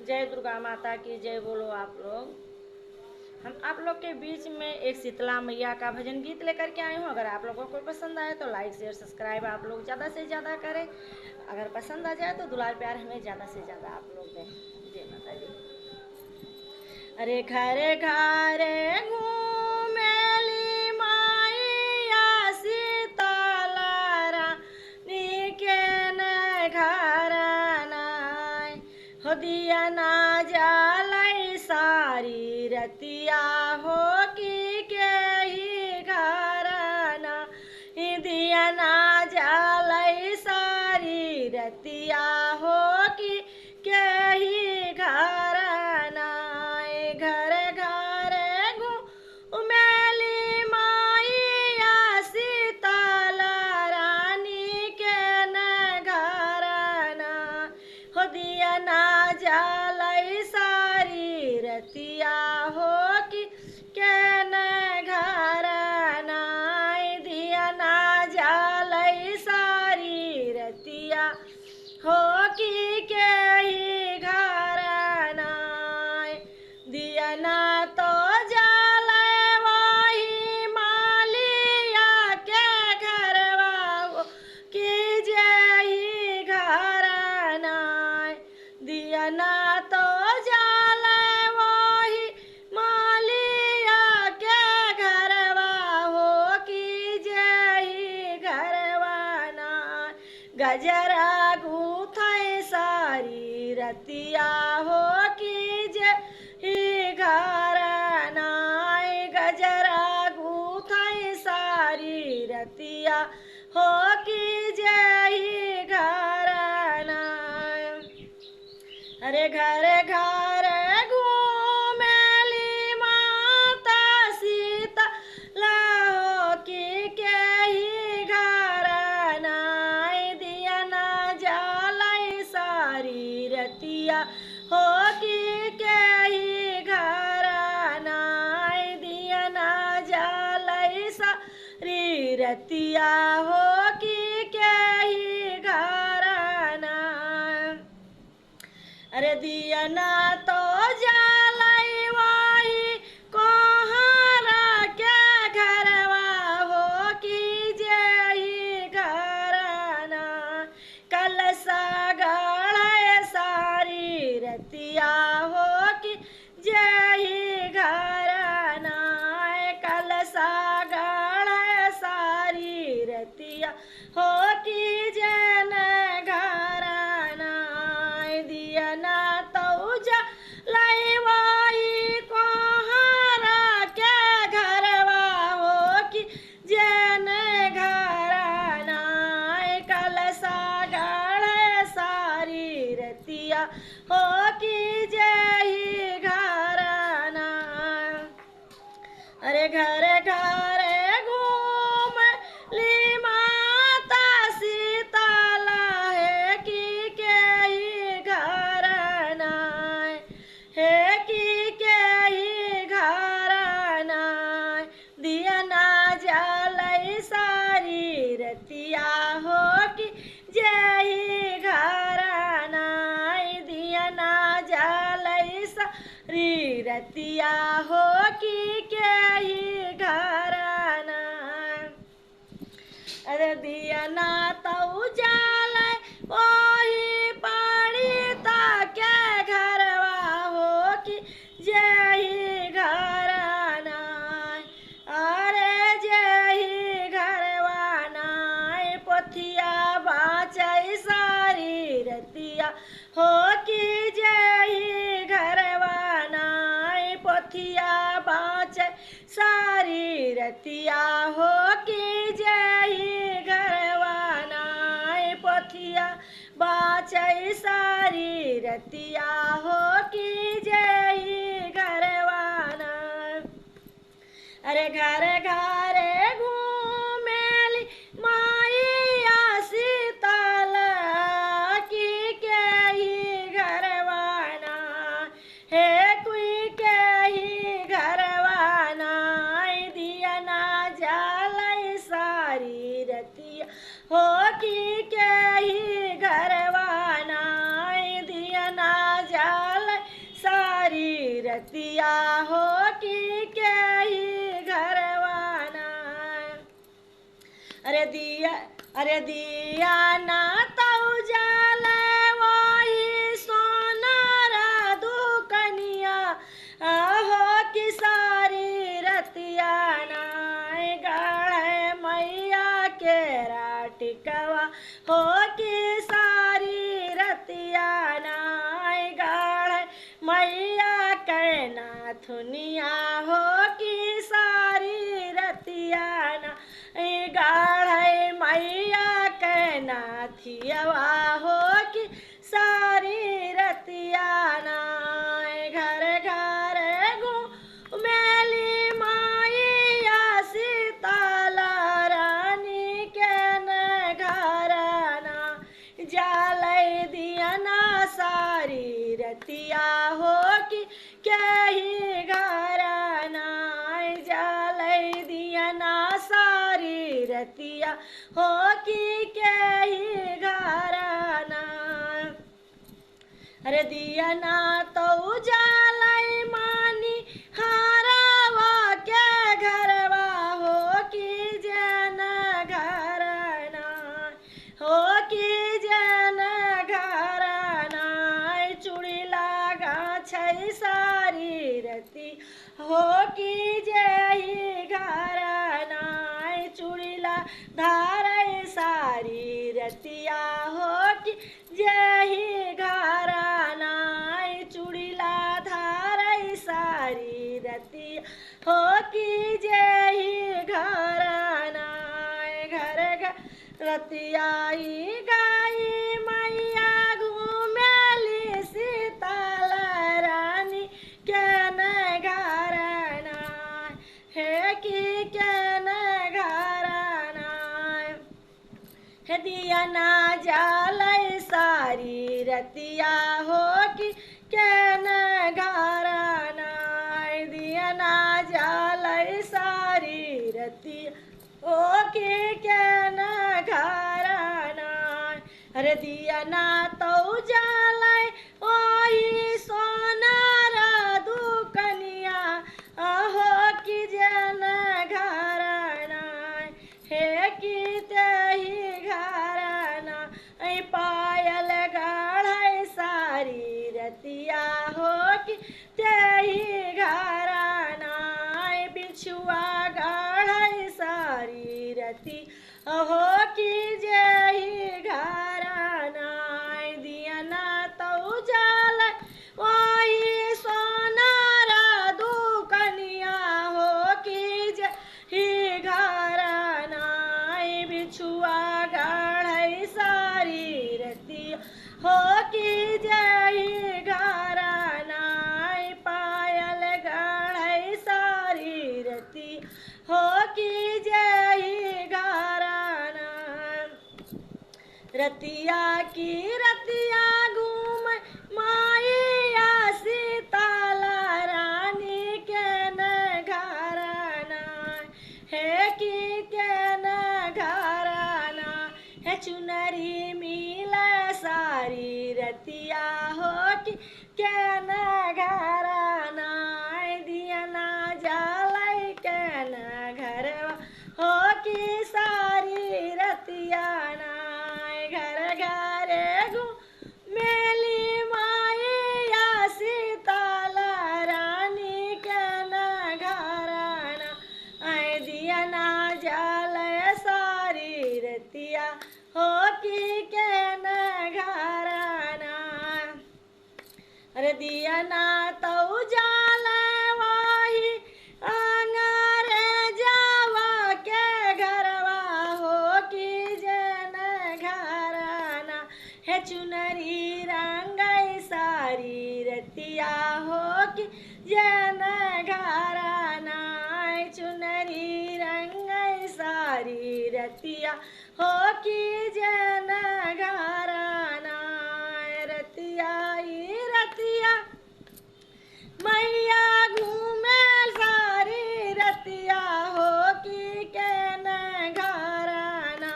जय दुर्गा माता की जय बोलो आप लोग। हम आप लोग के बीच में एक शीतला मैया का भजन गीत लेकर के आई हूँ। अगर आप लोगों को पसंद आए तो लाइक शेयर सब्सक्राइब आप लोग ज़्यादा से ज़्यादा करें। अगर पसंद आ जाए तो दुलार प्यार हमें ज़्यादा से ज़्यादा आप लोग दें। जय माता दी। अरे घरे घरे घूमेली माईया शीतला रानी के न घर नाय हो दिया ना जालई सारी रतिया हो की के ही घर ना दिया ना जालई सारी रतिया हो की के ही घर नाय घर घर घूमेली माईया शीतला रानी के न घर ना हो दिया ना जालई सारी रतिया हो कि के न घर नाय दिया ना जालई सारी रतिया हो कि के ही घर नाय दिया ना तो जालय वही मालिया के घरवा हो कि जही घर नाय दिया ना तो जालय वही मालिया के घरवा हो कि जही घरवा नाय गजरा गूथै सारी रतिया हो कि जही घर नाय गजरा गूथै सारी रतिया हो कि जही घर नाय अरे घर घर घूमेली माता शीतला हो कि के ही घर नाय दिया ना जालई सारी रतिया हो कि के ही घर नाय दिया ना जालई सारी रतिया हो कि के ही घर नाय अरे दिया ना तो जालई वही कोहरा के घरवा हो कि जही घर ना कलसा गढ़ सारी रतिया हो कि जही घर नाय कलसा गढ़ सारी रतिया हो कि जन घर नाय दिया ना तो जालई वही कोहरा के घरवा हो कि जन घर नाय कलसा गढ़ सारी रतिया हो कि जही घर नाय अरे घर घर घूमली माता शीतला है कि के ही घर नाय है कि के ही घर नाय दिया ना जालई सारी रतिया हो कि जही घर नाय दिया ना जालई सारी रतिया हो कि के ही घर नाय अरे दिया ना तो जालय वही पानी ताके घरवा हो कि जही घर नाय अरे जही घरवा नाय पोथिया बाचै सारी रतिया हो कि जही घरवा नाय पोथिया बाचै सारी रतिया हो कि जही घरवा नाय पोथिया बाचै सारी रतिया हो कि जही घरवा नाय अरे घर घर घूमेली माईया शीतला कि के ही घरवा नाय हे कुई के ही घरवा नाय दिया ना जालई सारी रतिया हो कि के ही घरवा नाय दिया ना जाल रतिया हो कि के ही घरवाना। अरे दिया ना तऊ जाले वही सोनारा दुकनिया हो कि सारी रतिया ना गाढ़े मैया के राटिकवा हो कि सारी रतिया ना गाढ़े मैया के नाथुनिया हो कि सारी रतिया ना गाढ़े मैया के नाथियवा हो कि सारी रतिया ना। घर घर घूमेली माइया सीताला रानी के न घराना जालै दियना सारी रतिया हो कि केही घराना जालै दियना सारी रतिया हो कि केही घराना। अरे दियना तो जालै मानी हारावा के घरवा हो कि जन घराना हो कि जन घराना चूड़ी लागा छै सारी रति हो कि जेही घराना चूड़ी ला धारै सारी रतिया हो कि जेही घराना चूड़ी ला धारै सारी रतिया हो कि जेही घराना। घर घर रतियाई गाई मैया घूमेली सीताला रानी के न घराना हे कि के न घराना। हे दिया ना जालै सारी रतिया हो कि के न घराना दिया ना जालै सारी रतिया हो कि के न घराना। अरे दिया ना तो जालै ओही सोनारा दुकनिया हो कि जन घराना हे कि तेही घराना पायल गाढ़ै सारी रतिया हो कि तेही घराना बिछुआ गाढ़ै सारी रति हो कि जेही घराना। दियना तो जालै वही सोनारा दुकनिया हो कि जेही घराना बिछुआ गाढ़ै सारी रति हो कि जेही घराना पायल गाढ़ै सारी रति हो कि जेही घराना। रतिया की रतिया घूम माइया सीताला रानी के न घराना हे कि के न घराना हे चुनरी मिले सारी रतिया हो कि के न घराना दियना जालै के न घरवा हो कि सारी रतिया ना। घर घर घूमेली माइया सीताला रानी के न घराना दियना जालै सारी रतिया हो कि के न घराना। अरे दियना तो जालै वही अंगरेजवा के घरवा हो कि जन घराना हे चुनरी रंगै सारी रतिया हो कि जन घराना चुनरी रंगै सारी रतिया हो कि जन घराना। रतिया रतिया मैया घूमे सारी रतिया हो कि के न घराना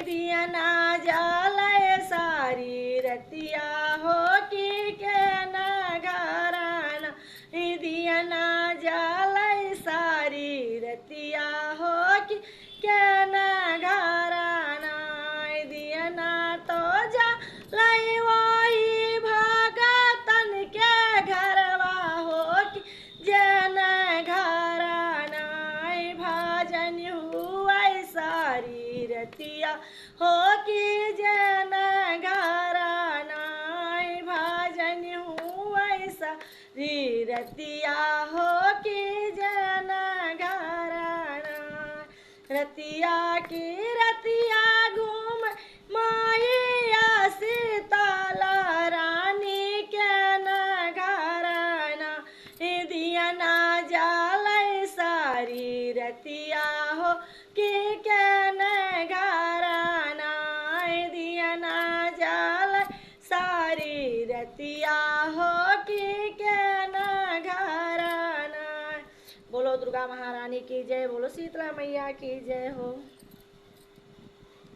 दियना जालै सारी रतिया हो कि के न घराना हो कि जन घराना भजन हूँ ऐसा रतिया हो कि जन घराना रतिया की रतिया घूम माया सीताला रानी के न घराना दिया ना जाल सारी रतिया हो कि के न घराना दिया ना जाल सारी रतिया हो कि के न घराना। बोलो दुर्गा महारानी की जय, बोलो शीतला मैया की जय हो।